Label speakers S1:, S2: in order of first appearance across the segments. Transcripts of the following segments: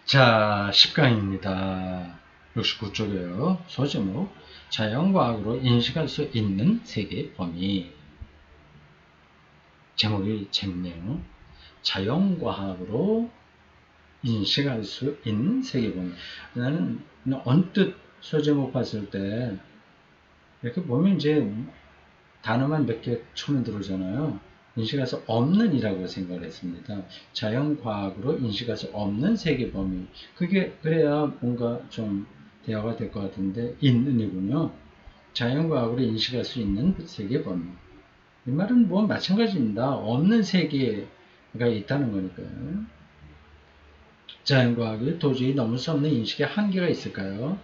S1: 자, 10강입니다. 69쪽이에요. 소제목, 자연과학으로 인식할 수 있는 세계의 범위. 제목이 재밌네요. 자연과학으로 인식할 수 있는 세계의 범위. 나는 언뜻 소제목 봤을 때 이렇게 보면 이제 단어만 몇 개 처음 들어오잖아요. 인식할 수 없는 이라고 생각을 했습니다. 자연과학으로 인식할 수 없는 세계 범위. 그래야 뭔가 좀 대화가 될 것 같은데, 있는 이군요. 자연과학으로 인식할 수 있는 세계 범위. 이 말은 뭐 마찬가지입니다. 없는 세계가 있다는 거니까요. 자연과학이 도저히 넘을 수 없는 인식의 한계가 있을까요?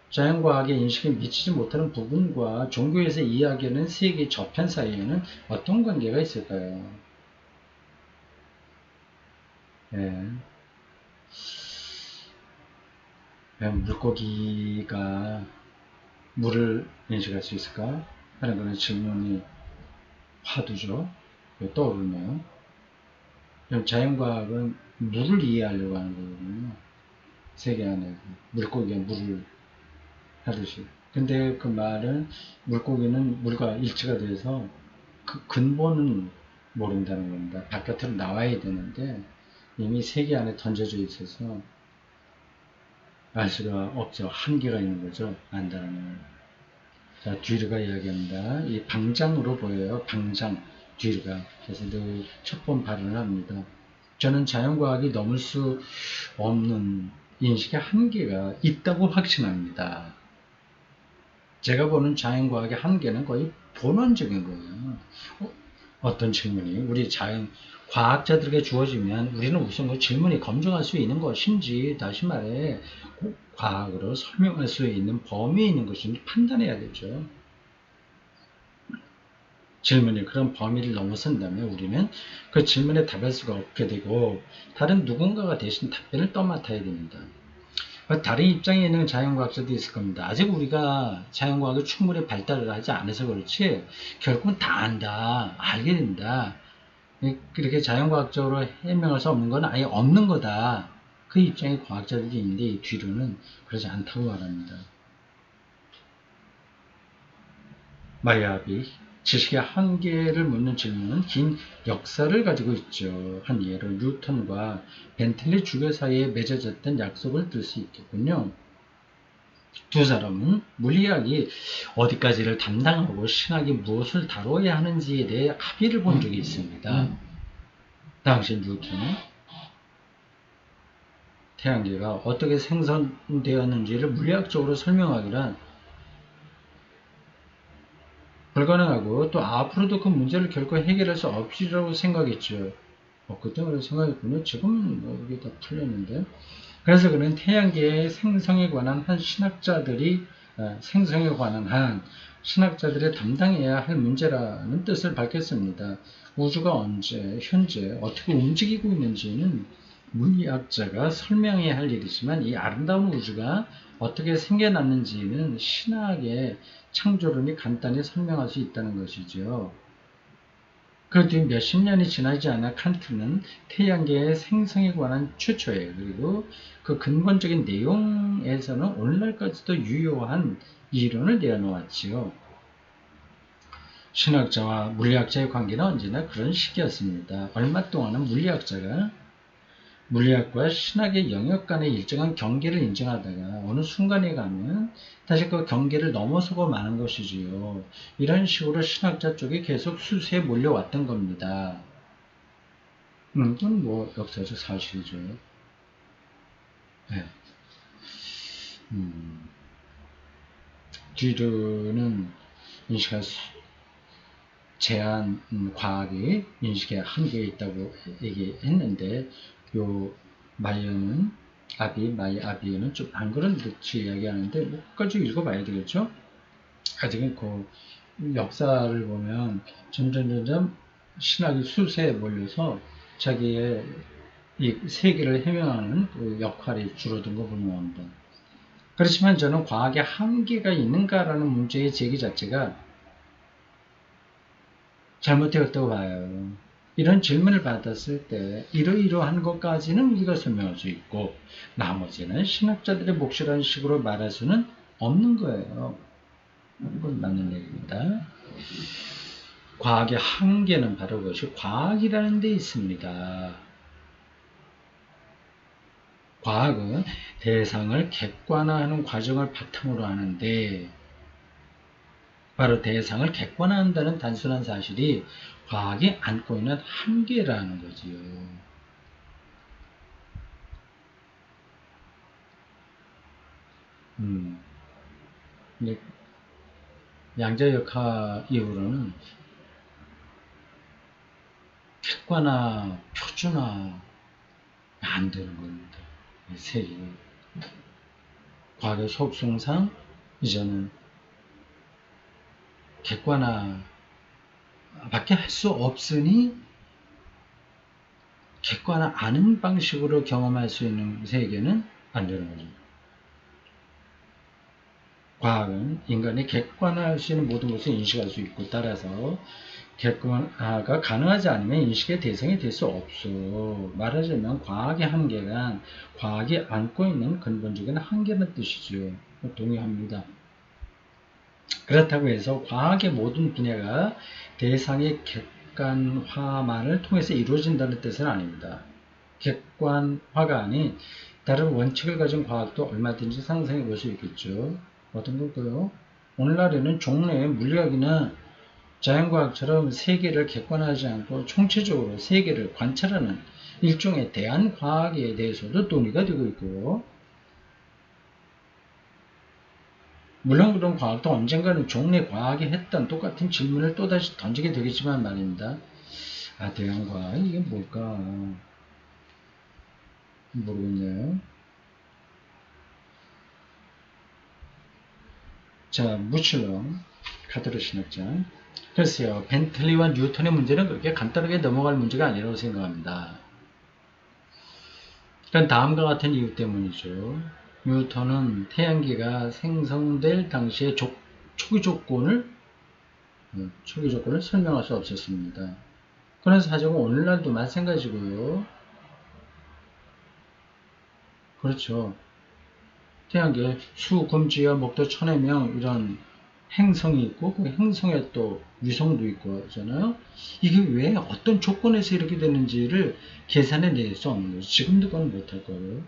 S1: 자연과학의 인식에 미치지 못하는 부분과 종교에서 이야기하는 세계의 저편 사이에는 어떤 관계가 있을까요? 예. 물고기가 물을 인식할 수 있을까? 하는 그런 질문이 화두죠. 떠오르네요. 자연과학은 물을 이해하려고 하는 거거든요. 세계 안에 물고기가 물을 하듯이. 근데 그 말은 물고기는 물과 일치가 돼서 그 근본은 모른다는 겁니다. 바깥으로 나와야 되는데 이미 세계 안에 던져져 있어서 알 수가 없죠. 한계가 있는 거죠. 안다는. 자, 뒤르가 이야기합니다. 이 방장으로 보여요. 방장, 뒤르가. 그래서 늘 첫 번 발언을 합니다. 저는 자연과학이 넘을 수 없는 인식의 한계가 있다고 확신합니다. 제가 보는 자연과학의 한계는 거의 본원적인 거예요. 어떤 질문이 우리 자연 과학자들에게 주어지면 우리는 우선 그 질문이 검증할 수 있는 것인지, 다시 말해 과학으로 설명할 수 있는 범위에 있는 것인지 판단해야겠죠. 질문이 그런 범위를 넘어선다면 우리는 그 질문에 답할 수가 없게 되고 다른 누군가가 대신 답변을 떠맡아야 됩니다. 다른 입장에 있는 자연과학자도 있을 겁니다. 아직 우리가 자연과학이 충분히 발달을 하지 않아서 그렇지 결국은 다 안다, 알게 된다. 그렇게 자연과학적으로 해명할 수 없는 건 아예 없는 거다. 그 입장의 과학자들이 있는데 이 뒤로는 그러지 않다고 말합니다. 마야비 지식의 한계를 묻는 질문은 긴 역사를 가지고 있죠. 한 예로 뉴턴과 벤틀리 주교 사이에 맺어졌던 약속을 들 수 있겠군요. 두 사람은 물리학이 어디까지를 담당하고 신학이 무엇을 다뤄야 하는지에 대해 합의를 본 적이 있습니다. 당시 뉴턴은 태양계가 어떻게 생성되었는지를 물리학적으로 설명하기란 불가능하고 또 앞으로도 그 문제를 결코 해결할 수 없으리라고 생각했죠. 그때 그렇게 생각했군요. 지금은 이게 다 풀렸는데. 그래서 그는 태양계의 생성에 관한 한 신학자들이 생성에 관한 한 신학자들의 담당해야 할 문제라는 뜻을 밝혔습니다. 우주가 언제, 현재 어떻게 움직이고 있는지는 물리학자가 설명해야 할 일이지만 이 아름다운 우주가 어떻게 생겨났는지는 신학의 창조론이 간단히 설명할 수 있다는 것이죠. 그 뒤 몇십 년이 지나지 않아 칸트는 태양계의 생성에 관한 최초예요. 그리고 그 근본적인 내용에서는 오늘날까지도 유효한 이론을 내어놓았지요. 신학자와 물리학자의 관계는 언제나 그런 식이었습니다. 얼마 동안은 물리학자가 물리학과 신학의 영역 간의 일정한 경계를 인정하다가 어느 순간에 가면 다시 그 경계를 넘어서고 마는 것이지요. 이런 식으로 신학자 쪽이 계속 수세에 몰려왔던 겁니다. 그건 뭐 역사적 사실이죠. 네. 뒤로는 인식할 제한 과학이 인식에 한계가 있다고 얘기했는데 요 마이어는 마이 아비에는 좀 안 그런 듯이 이야기하는데 뭐 끝까지 읽어봐야 되겠죠? 아직은 그 역사를 보면 점점 신학이 수세에 몰려서 자기의 이 세계를 해명하는 그 역할이 줄어든 거 분명합니다. 그렇지만 저는 과학에 한계가 있는가라는 문제의 제기 자체가 잘못되었다고 봐요. 이런 질문을 받았을 때 이러이러한 것까지는 우리가 설명할 수 있고 나머지는 신학자들의 몫이라는 식으로 말할 수는 없는 거예요. 이건 맞는 얘기입니다. 과학의 한계는 바로 그것이 과학이라는 데 있습니다. 과학은 대상을 객관화하는 과정을 바탕으로 하는데 바로 대상을 객관화한다는 단순한 사실이 과학이 안고 있는 한계라는 거지요. 양자역학 이후로는 객관화, 표준화 안 되는 겁니다. 세계 과학의 속성상 이제는 객관화 밖에 할 수 없으니 객관화 아는 방식으로 경험할 수 있는 세계는 안 되는 거죠. 과학은 인간이 객관화할 수 있는 모든 것을 인식할 수 있고 따라서 객관화가 가능하지 않으면 인식의 대상이 될 수 없어. 말하자면 과학의 한계란 과학이 안고 있는 근본적인 한계라는 뜻이죠. 동의합니다. 그렇다고 해서 과학의 모든 분야가 대상의 객관화만을 통해서 이루어진다는 뜻은 아닙니다. 객관화가 아닌 다른 원칙을 가진 과학도 얼마든지 상상해 볼 수 있겠죠. 어떤 걸까요? 오늘날에는 종래의 물리학이나 자연과학처럼 세계를 객관화하지 않고 총체적으로 세계를 관찰하는 일종의 대안과학에 대해서도 논의가 되고 있고요. 물론 그런 과학도 언젠가는 종래 과학이 했던 똑같은 질문을 또다시 던지게 되겠지만 말입니다. 대안과학 이게 뭘까 모르겠네요. 자, 무칠러 카드르 신학자. 글쎄요, 벤틀리와 뉴턴의 문제는 그렇게 간단하게 넘어갈 문제가 아니라고 생각합니다. 그건 다음과 같은 이유 때문이죠. 뉴턴은 태양계가 생성될 당시의 초기 조건을 설명할 수 없었습니다. 그런 사정은 오늘날도 마찬가지고요. 그렇죠. 태양계 수, 금, 지와 목도, 천해명 이런 행성이 있고 그 행성에 또 위성도 있고 하잖아요. 이게 왜 어떤 조건에서 이렇게 되는지를 계산해 낼 수 없는 거죠. 지금도 그건 못할 거예요.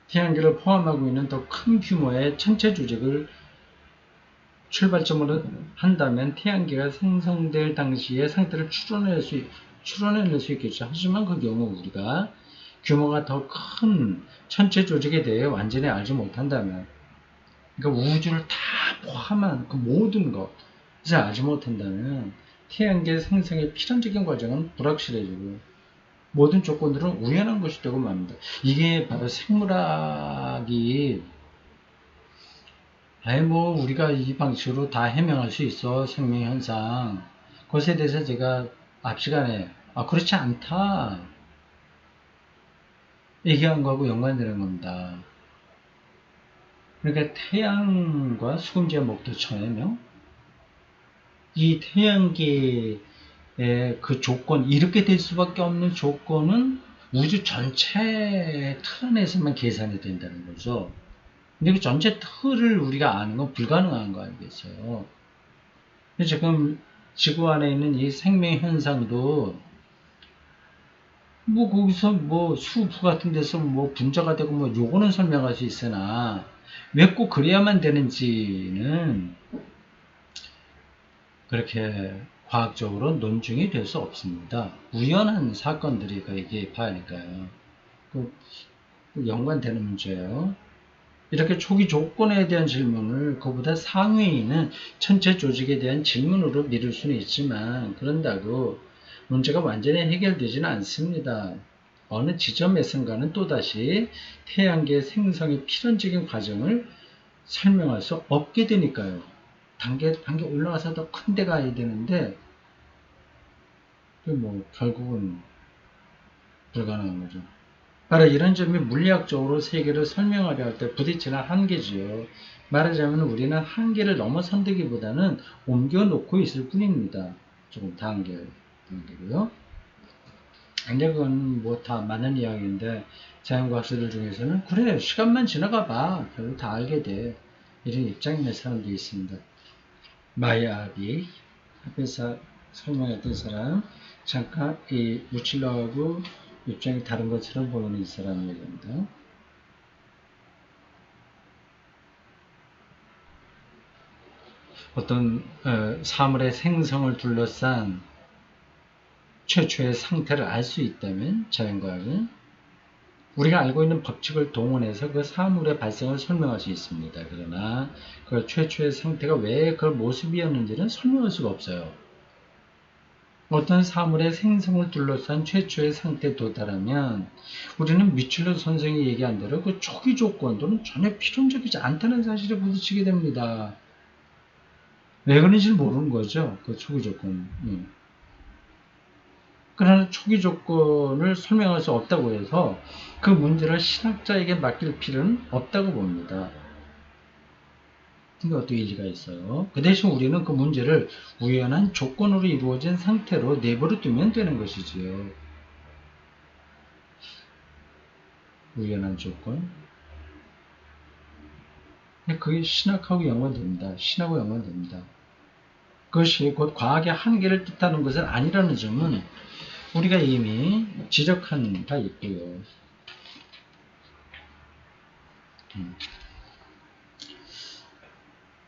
S1: 태양계를 포함하고 있는 더 큰 규모의 천체 조직을 출발점으로 한다면 태양계가 생성될 당시의 상태를 추론해낼 수 있겠죠. 하지만 그 경우 우리가 규모가 더 큰 천체 조직에 대해 완전히 알지 못한다면 그러니까 우주를 다 포함한 그 모든 것을 알지 못한다면 태양계 생성의 필연적인 과정은 불확실해지고 모든 조건들은 우연한 것이 되고 맙니다. 이게 바로 생물학이 우리가 이 방식으로 다 해명할 수 있어 생명현상 그것에 대해서 제가 앞 시간에 그렇지 않다 얘기한 거하고 연관되는 겁니다. 그러니까 태양과 수금지와 목도 천해명 이 태양계의 그 조건 이렇게 될 수밖에 없는 조건은 우주 전체 틀 안에서만 계산이 된다는 거죠. 근데 그 전체 틀을 우리가 아는 건 불가능한 거 아니겠어요? 지금 지구 안에 있는 이 생명 현상도 거기서 수부 같은 데서 분자가 되고 요거는 설명할 수 있으나 왜 꼭 그래야만 되는지는 그렇게 과학적으로 논증이 될 수 없습니다. 우연한 사건들이 이게 봐야니까요. 연관되는 문제예요. 이렇게 초기 조건에 대한 질문을 그보다 상위에 있는 전체 조직에 대한 질문으로 미룰 수는 있지만 그런다고 문제가 완전히 해결되지는 않습니다. 어느 지점에선가는 또다시 태양계 생성의 필연적인 과정을 설명할 수 없게 되니까요. 단계 올라가서 더 큰 데 가야 되는데 결국은 불가능한 거죠. 바로 이런 점이 물리학적으로 세계를 설명하려 할 때 부딪히는 한계지요. 말하자면 우리는 한계를 넘어선다기보다는 옮겨놓고 있을 뿐입니다. 조금 단계고요. 근데 그건 뭐 다 맞는 이야기인데 자연과학자들 중에서는 그래 시간만 지나가 봐 결국 다 알게 돼 이런 입장이 있는 사람도 있습니다. 마이아비 앞에서 설명했던 사람 잠깐 이 무칠러하고 입장이 다른 것처럼 보이는 이 사람 얘기입니다. 어떤 사물의 생성을 둘러싼 최초의 상태를 알 수 있다면 자연과학은 우리가 알고 있는 법칙을 동원해서 그 사물의 발생을 설명할 수 있습니다. 그러나 그 최초의 상태가 왜 그 모습이었는지는 설명할 수가 없어요. 어떤 사물의 생성을 둘러싼 최초의 상태에 도달하면 우리는 미첼러 선생이 얘기한 대로 그 초기 조건들은 전혀 필연적이지 않다는 사실에 부딪히게 됩니다. 왜 그런지 모르는 거죠. 그 초기 조건. 그러나 초기 조건을 설명할 수 없다고 해서 그 문제를 신학자에게 맡길 필요는 없다고 봅니다. 이것도 일리가 있어요. 그 대신 우리는 그 문제를 우연한 조건으로 이루어진 상태로 내버려 두면 되는 것이지요. 우연한 조건. 그게 신학하고 연관됩니다. 신하고 연관됩니다. 그것이 곧 과학의 한계를 뜻하는 것은 아니라는 점은 우리가 이미 지적한 바 있고요.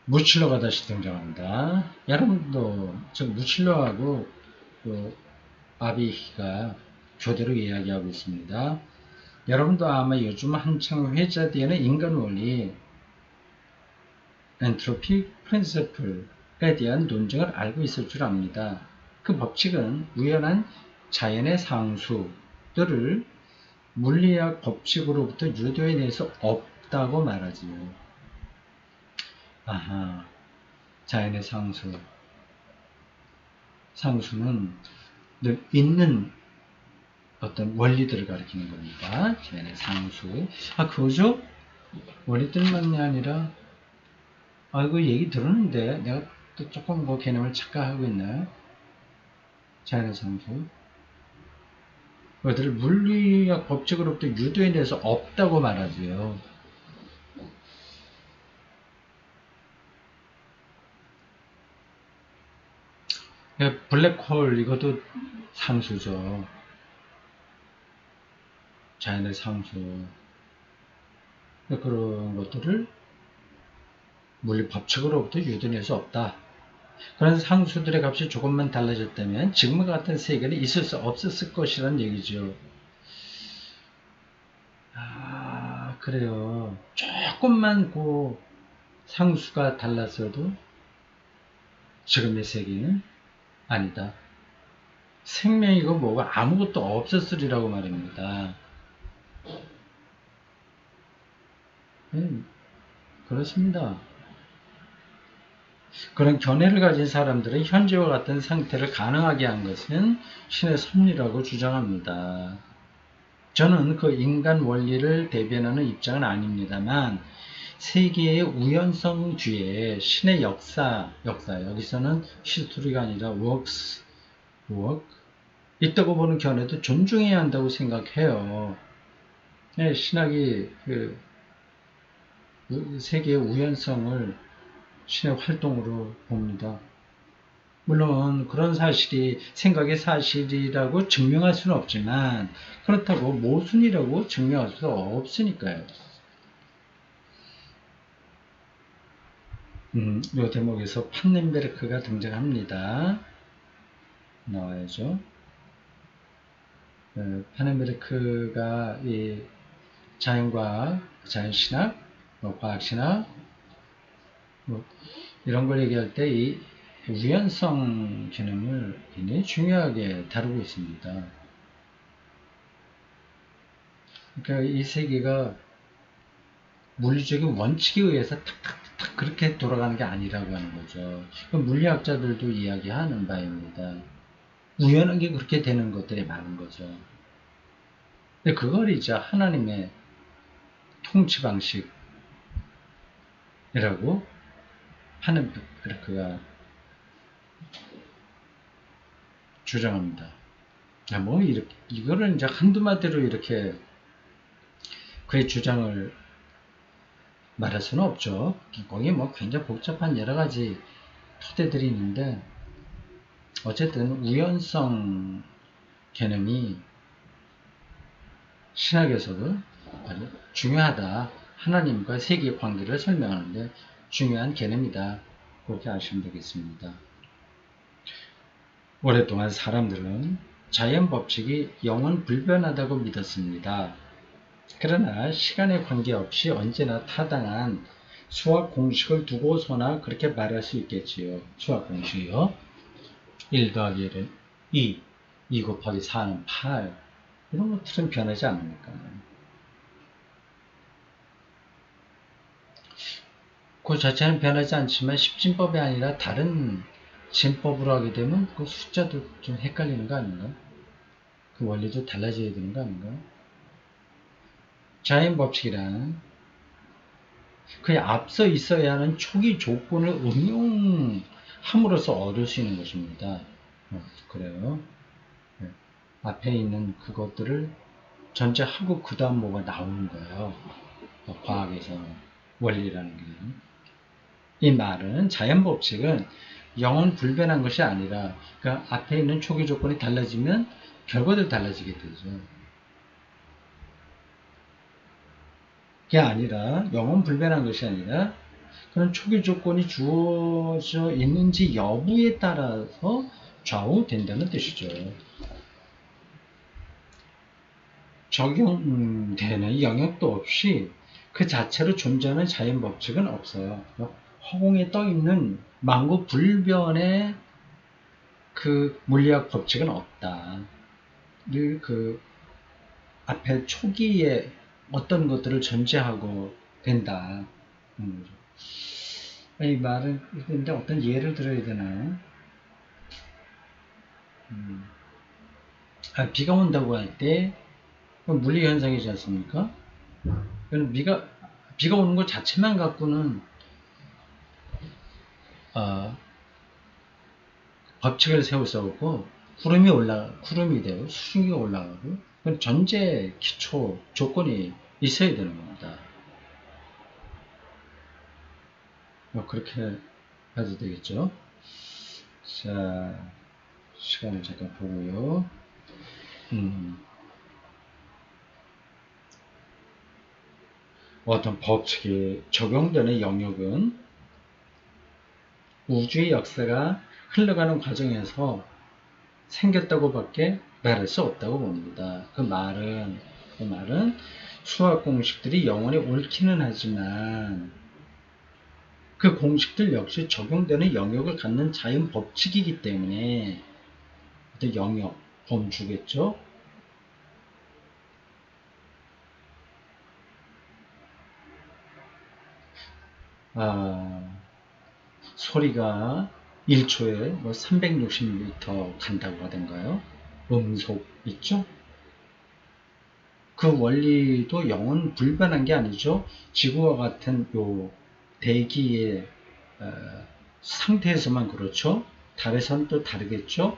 S1: 무칠러가 다시 등장합니다. 여러분도 무칠러하고 아비히가 교대로 이야기하고 있습니다. 여러분도 아마 요즘 한창 회자되는 인간 원리 엔트로피 프린시플에 대한 논쟁을 알고 있을 줄 압니다. 그 법칙은 우연한 자연의 상수들을 물리학 법칙으로부터 유도해내서 없다고 말하지요. 아하, 자연의 상수는 늘 있는 어떤 원리들을 가리키는 겁니다. 자연의 상수. 그거죠? 원리들만이 아니라, 이거 얘기 들었는데, 내가 또 조금 뭐 개념을 착각하고 있나요? 자연의 상수. 그들을 물리학 법칙으로부터 유도해내서 없다고 말하지요. 블랙홀, 이것도 상수죠. 자연의 상수. 그런 것들을 물리 법칙으로부터 유도할 수 없다. 그런 상수들의 값이 조금만 달라졌다면 지금과 같은 세계는 있을 수 없었을 것이라는 얘기죠. 그래요. 조금만 그 상수가 달랐어도 지금의 세계는 아니다. 생명이고 뭐가 아무것도 없었으리라고 말입니다. 그렇습니다. 그런 견해를 가진 사람들은 현재와 같은 상태를 가능하게 한 것은 신의 섭리라고 주장합니다. 저는 그 인간 원리를 대변하는 입장은 아닙니다만 세계의 우연성 뒤에 신의 역사 여기서는 히스토리가 아니라 work 있다고 보는 견해도 존중해야 한다고 생각해요. 신학이 그 세계의 우연성을 신의 활동으로 봅니다. 물론 그런 사실이 생각의 사실이라고 증명할 수는 없지만 그렇다고 모순이라고 증명할 수 없으니까요. 이 대목에서 판넨베르크가 등장합니다. 나와야죠. 판넨베르크가 이 자연과학, 자연신학, 과학신학 이런 걸 얘기할 때 이 우연성 개념을 굉장히 중요하게 다루고 있습니다. 그러니까 이 세계가 물리적인 원칙에 의해서 탁탁탁 그렇게 돌아가는 게 아니라고 하는 거죠. 물리학자들도 이야기하는 바입니다. 우연한 게 그렇게 되는 것들이 많은 거죠. 근데 그걸 이제 하나님의 통치 방식이라고 하는 그가 주장합니다. 뭐 이렇게 이거를 이제 한두 마디로 이렇게 그의 주장을 말할 수는 없죠. 거기에 뭐 굉장히 복잡한 여러 가지 토대들이 있는데 어쨌든 우연성 개념이 신학에서도 아주 중요하다. 하나님과 세계 관계를 설명하는데 중요한 개념이다. 그렇게 아시면 되겠습니다. 오랫동안 사람들은 자연 법칙이 영원 불변하다고 믿었습니다. 그러나 시간에 관계없이 언제나 타당한 수학 공식을 두고서나 그렇게 말할 수 있겠지요. 수학 공식이요. 1 더하기 1은 2, 2 곱하기 4는 8. 이런 것들은 변하지 않으니까. 그 자체는 변하지 않지만 십진법이 아니라 다른 진법으로 하게 되면 그 숫자도 좀 헷갈리는 거 아닌가? 그 원리도 달라져야 되는 거 아닌가? 자연 법칙이란 그 앞서 있어야 하는 초기 조건을 응용함으로써 얻을 수 있는 것입니다. 그래요. 네. 앞에 있는 그것들을 전제하고 그 다음 뭐가 나오는 거예요. 과학에서 원리라는 게. 이 말은 자연 법칙은 영원 불변한 것이 아니라 그러니까 앞에 있는 초기 조건이 달라지면 결과도 달라지게 되죠. 그게 아니라 영원 불변한 것이 아니라 그런 초기 조건이 주어져 있는지 여부에 따라서 좌우된다는 뜻이죠. 적용되는 영역도 없이 그 자체로 존재하는 자연 법칙은 없어요. 허공에 떠 있는 만고불변의 그 물리학 법칙은 없다. 그 앞에 초기에 어떤 것들을 전제하고 된다. 이 말은 근데 어떤 예를 들어야 되나? 비가 온다고 할 때 물리 현상이지 않습니까? 비가 오는 것 자체만 갖고는 법칙을 세울 수 없고 구름이 되고 수증기가 올라가고 그건 전제 기초 조건이 있어야 되는 겁니다. 그렇게 해도 되겠죠. 자, 시간을 잠깐 보고요. 어떤 법칙이 적용되는 영역은 우주의 역사가 흘러가는 과정에서 생겼다고 밖에 말할 수 없다고 봅니다. 그 말은 수학 공식들이 영원히 옳기는 하지만 그 공식들 역시 적용되는 영역을 갖는 자연 법칙이기 때문에 어떤 영역, 범주겠죠? 소리가 1초에 뭐 360m 간다고 하던가요? 음속 있죠? 그 원리도 영원 불변한 게 아니죠. 지구와 같은 요 대기의 상태에서만 그렇죠. 달에서는 또 다르겠죠.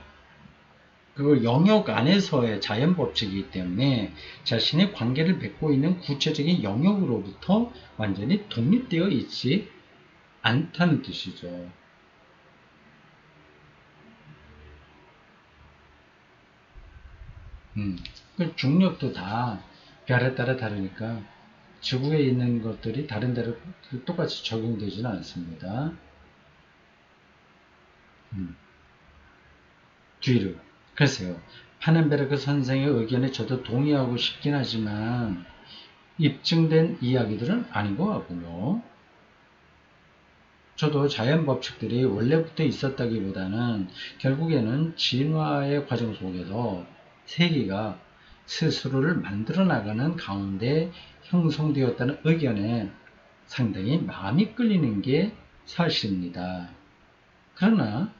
S1: 그 영역 안에서의 자연 법칙이기 때문에 자신의 관계를 맺고 있는 구체적인 영역으로부터 완전히 독립되어 있지 않다는 뜻이죠. 그 중력도 다 별에 따라 다르니까 지구에 있는 것들이 다른 데로 똑같이 적용되지는 않습니다. 뒤로. 글쎄요. 파넨베르크 선생의 의견에 저도 동의하고 싶긴 하지만 입증된 이야기들은 아닌 것 같고요. 저도 자연 법칙들이 원래부터 있었다기보다는 결국에는 진화의 과정 속에서 세계가 스스로를 만들어 나가는 가운데 형성되었다는 의견에 상당히 마음이 끌리는 게 사실입니다. 그러나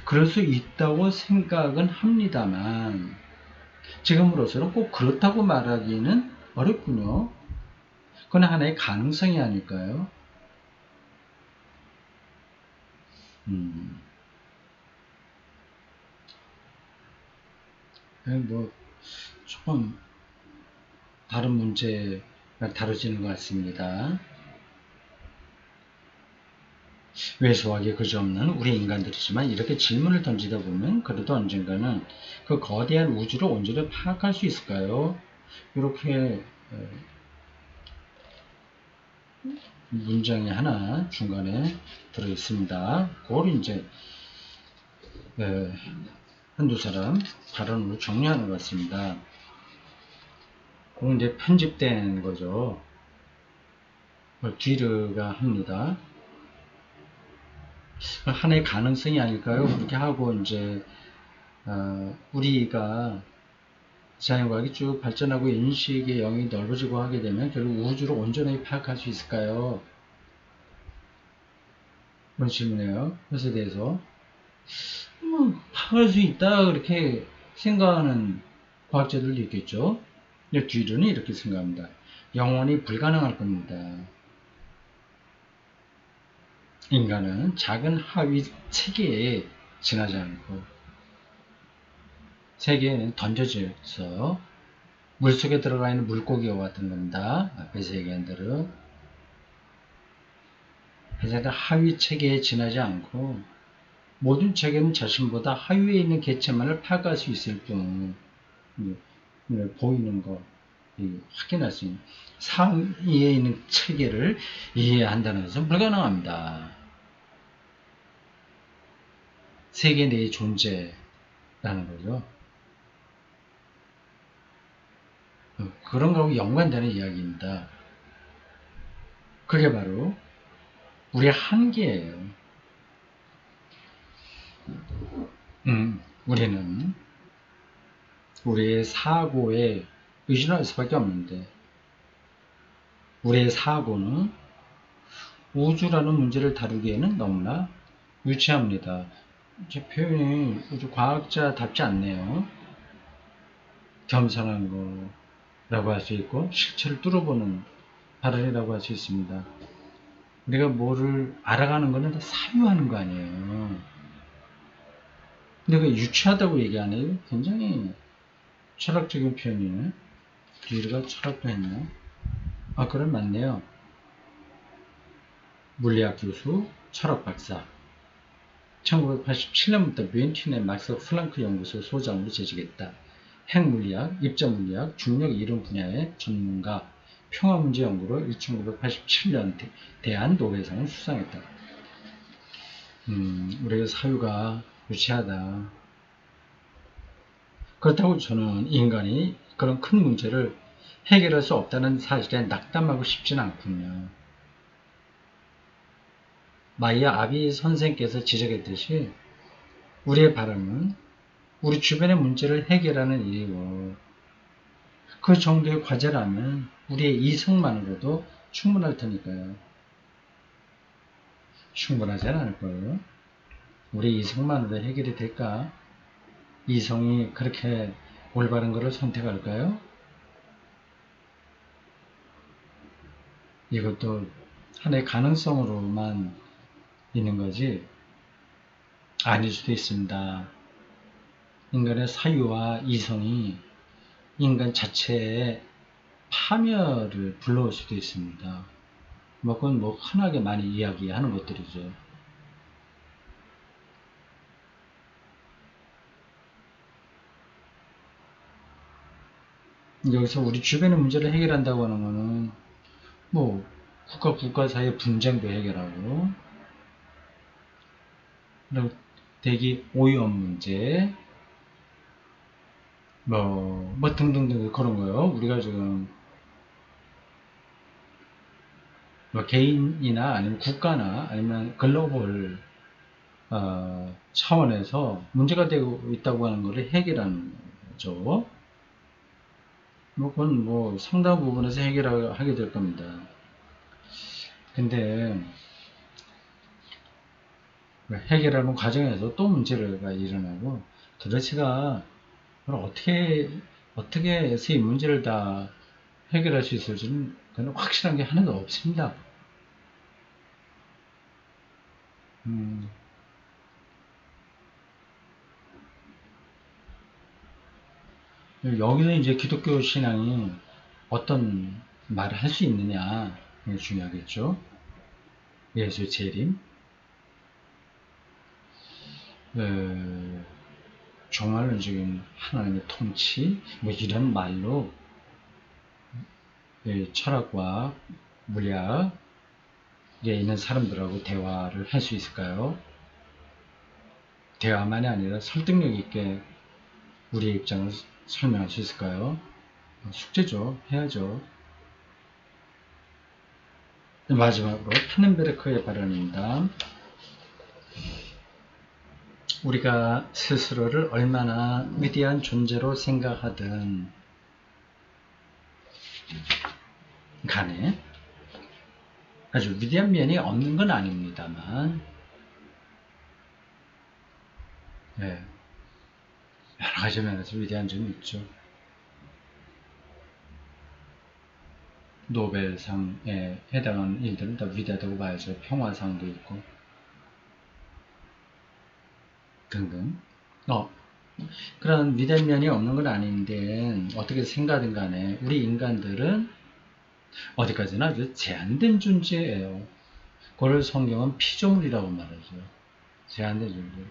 S1: 그럴 수 있다고 생각은 합니다만 지금으로서는 꼭 그렇다고 말하기는 어렵군요. 그건 하나의 가능성이 아닐까요? 음, 뭐 조금 다른 문제가 다뤄지는 것 같습니다. 왜소하게 그지없는 우리 인간들이지만 이렇게 질문을 던지다 보면 그래도 언젠가는 그 거대한 우주를 온전히 파악할 수 있을까요? 이렇게 문장이 하나 중간에 들어 있습니다. 그걸 이제 한두 사람 발언으로 정리하는 것 같습니다. 그건 이제 편집된 거죠. 뒤르가 합니다. 하나의 가능성이 아닐까요? 그렇게 하고 이제 우리가 자연과학이 쭉 발전하고 인식의 영역이 넓어지고 하게 되면 결국 우주를 온전히 파악할 수 있을까요? 그런 질문이에요. 그것에 대해서 파악할 수 있다 그렇게 생각하는 과학자들도 있겠죠. 근데 뒤로는 이렇게 생각합니다. 영원히 불가능할 겁니다. 인간은 작은 하위 체계에 지나지 않고 세계에는 던져져서 물속에 들어가 있는 물고기와 같은 겁니다. 앞에서 얘기한 대로 그래서 하위 체계에 지나지 않고 모든 체계는 자신보다 하위에 있는 개체만을 파악할 수 있을 뿐 보이는 거 확인할 수 있는 상위에 있는 체계를 이해한다는 것은 불가능합니다. 세계 내의 존재라는 거죠. 그런 거하고 연관되는 이야기입니다. 그게 바로 우리의 한계예요. 우리는 우리의 사고에 의존할 수밖에 없는데 우리의 사고는 우주라는 문제를 다루기에는 너무나 유치합니다. 제 표현이 아주 과학자답지 않네요. 겸손한 거라고 할 수 있고 실체를 뚫어보는 발언이라고 할 수 있습니다. 우리가 뭐를 알아가는 거는 다 사유하는 거 아니에요. 근데 그 유치하다고 얘기 안 해요? 굉장히 철학적인 표현이네. 뒤가 철학도 했나? 그럼 맞네요. 물리학 교수, 철학 박사. 1987년부터 뮌헨의 막스 플랑크 연구소 소장으로 재직했다. 핵물리학, 입자물리학, 중력 이론 분야의 전문가, 평화문제 연구로 1987년 대한 노벨상을 수상했다. 우리의 사유가 유치하다. 그렇다고 저는 인간이 그런 큰 문제를 해결할 수 없다는 사실에 낙담하고 싶지는 않군요. 마이아 아비 선생께서 지적했듯이 우리의 바람은 우리 주변의 문제를 해결하는 일이고 그 정도의 과제라면 우리의 이성만으로도 충분할 테니까요. 충분하지 않을 거예요. 우리 이성만으로 해결이 될까? 이성이 그렇게 올바른 것을 선택할까요? 이것도 하나의 가능성으로만 있는 거지 아닐 수도 있습니다. 인간의 사유와 이성이 인간 자체의 파멸을 불러올 수도 있습니다. 그건 흔하게 많이 이야기하는 것들이죠. 여기서 우리 주변의 문제를 해결한다고 하는 거는 국가 사이의 분쟁도 해결하고 그리고 대기 오염 문제 등등등 그런 거요. 우리가 지금 개인이나 아니면 국가나 아니면 글로벌 차원에서 문제가 되고 있다고 하는 것을 해결하는 거죠. 그건 상당 부분에서 해결하게 될 겁니다. 근데 해결하는 과정에서 또 문제가 일어나고 도대체가 어떻게 어떻게 해서 이 문제를 다 해결할 수 있을지는 그건 확실한 게 하나도 없습니다. 여기서 이제 기독교 신앙이 어떤 말을 할 수 있느냐, 이게 중요하겠죠. 예수 재림, 종말론적인 하나님의 통치, 뭐 이런 말로 철학과 물리학에 있는 사람들하고 대화를 할 수 있을까요? 대화만이 아니라 설득력 있게 우리의 입장을 설명할 수 있을까요? 숙제죠. 해야죠. 마지막으로 파넨베르크의 발언입니다. 우리가 스스로를 얼마나 위대한 존재로 생각하든 간에 아주 위대한 면이 없는 건 아닙니다만 여러 가지 면에서 위대한 점이 있죠. 노벨상에 해당하는 일들은 다 위대하다고 봐야죠. 평화상도 있고 등등. 그런 위대한 면이 없는 건 아닌데 어떻게 생각하든 간에 우리 인간들은 어디까지나 아주 제한된 존재예요. 그걸 성경은 피조물이라고 말하죠. 제한된 존재.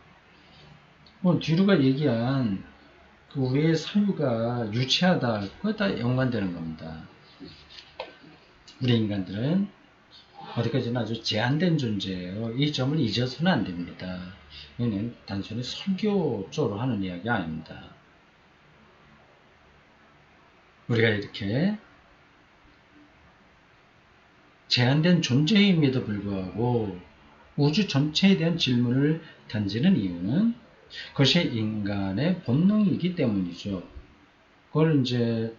S1: 뒤로가 얘기한 그 우리의 사유가 유치하다. 그거 다 연관되는 겁니다. 우리 인간들은 어디까지나 아주 제한된 존재예요. 이 점을 잊어서는 안 됩니다. 이는 단순히 설교 쪽으로 하는 이야기 아닙니다. 우리가 이렇게 제한된 존재임에도 불구하고 우주 전체에 대한 질문을 던지는 이유는 그것이 인간의 본능이기 때문이죠. 그걸 이제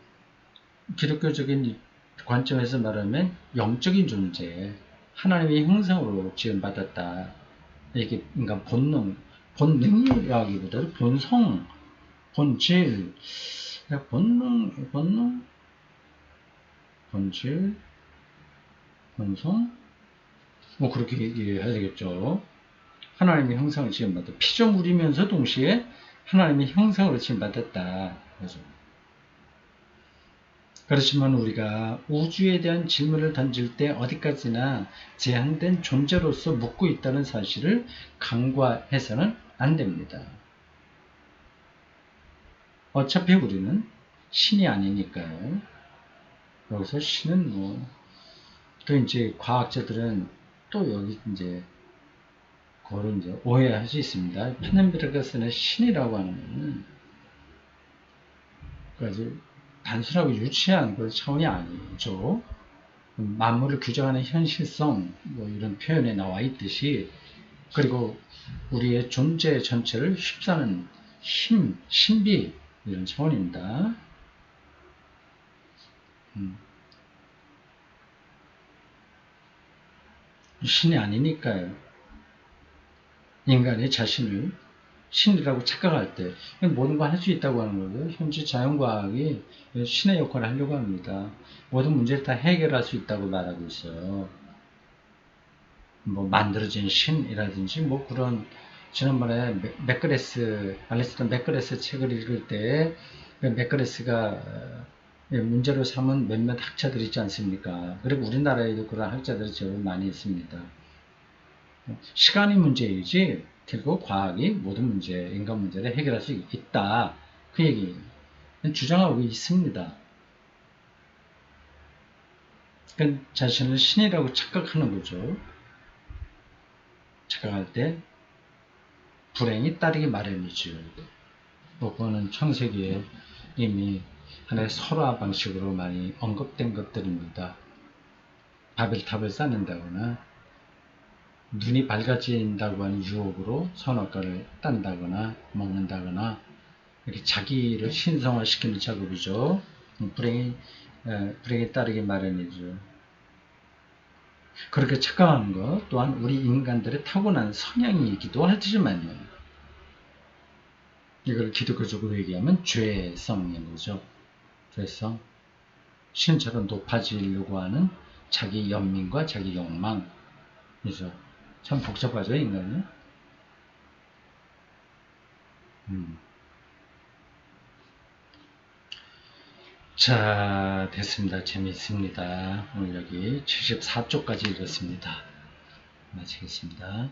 S1: 기독교적인 관점에서 말하면 영적인 존재, 하나님의 형상으로 지음받았다. 이게 인간 본능이라기보다는 본성, 본질, 본질, 본성? 뭐 그렇게 이해해야 되겠죠. 하나님의 형상을 지음받았다. 피조물이면서 동시에 하나님의 형상으로 지음받았다. 그렇지만 우리가 우주에 대한 질문을 던질 때 어디까지나 제한된 존재로서 묻고 있다는 사실을 간과해서는 안 됩니다. 어차피 우리는 신이 아니니까요. 여기서 신은 또 이제 과학자들은 또 여기 이제 그거를 이제 오해할 수 있습니다. 파넨베르크가 신이라고 하는 것은 단순하고 유치한 그런 차원이 아니죠. 만물을 규정하는 현실성 이런 표현에 나와 있듯이 그리고 우리의 존재 전체를 휩싸는 신비 이런 차원입니다. 신이 아니니까요. 인간이 자신을 신이라고 착각할 때 모든 걸 할 수 있다고 하는 거고요. 현재 자연과학이 신의 역할을 하려고 합니다. 모든 문제를 다 해결할 수 있다고 말하고 있어요. 만들어진 신이라든지 그런 지난번에 알렉산더 맥그레스 책을 읽을 때 맥그레스가 문제로 삼은 몇몇 학자들이 있지 않습니까? 그리고 우리나라에도 그런 학자들이 제법 많이 있습니다. 시간이 문제이지 결국 과학이 모든 문제, 인간 문제를 해결할 수 있다. 그 얘기 주장하고 있습니다. 그러니까 자신을 신이라고 착각하는 거죠. 착각할 때 불행이 따르기 마련이죠. 그거는 창세기에 이미 하나의 설화 방식으로 많이 언급된 것들입니다. 바벨탑을 쌓는다거나 눈이 밝아진다고 하는 유혹으로 선악과를 딴다거나 먹는다거나 이렇게 자기를 신성화시키는 작업이죠. 불행이 따르기 마련이죠. 그렇게 착각하는 것 또한 우리 인간들의 타고난 성향이기도 하지만요. 이걸 기독교적으로 얘기하면 죄성인 거죠. 그래서 신처럼 높아지려고 하는 자기 연민과 자기 욕망. 그래서 참 복잡하죠, 인간은. 자, 됐습니다. 재미있습니다. 오늘 여기 74쪽까지 읽었습니다. 마치겠습니다.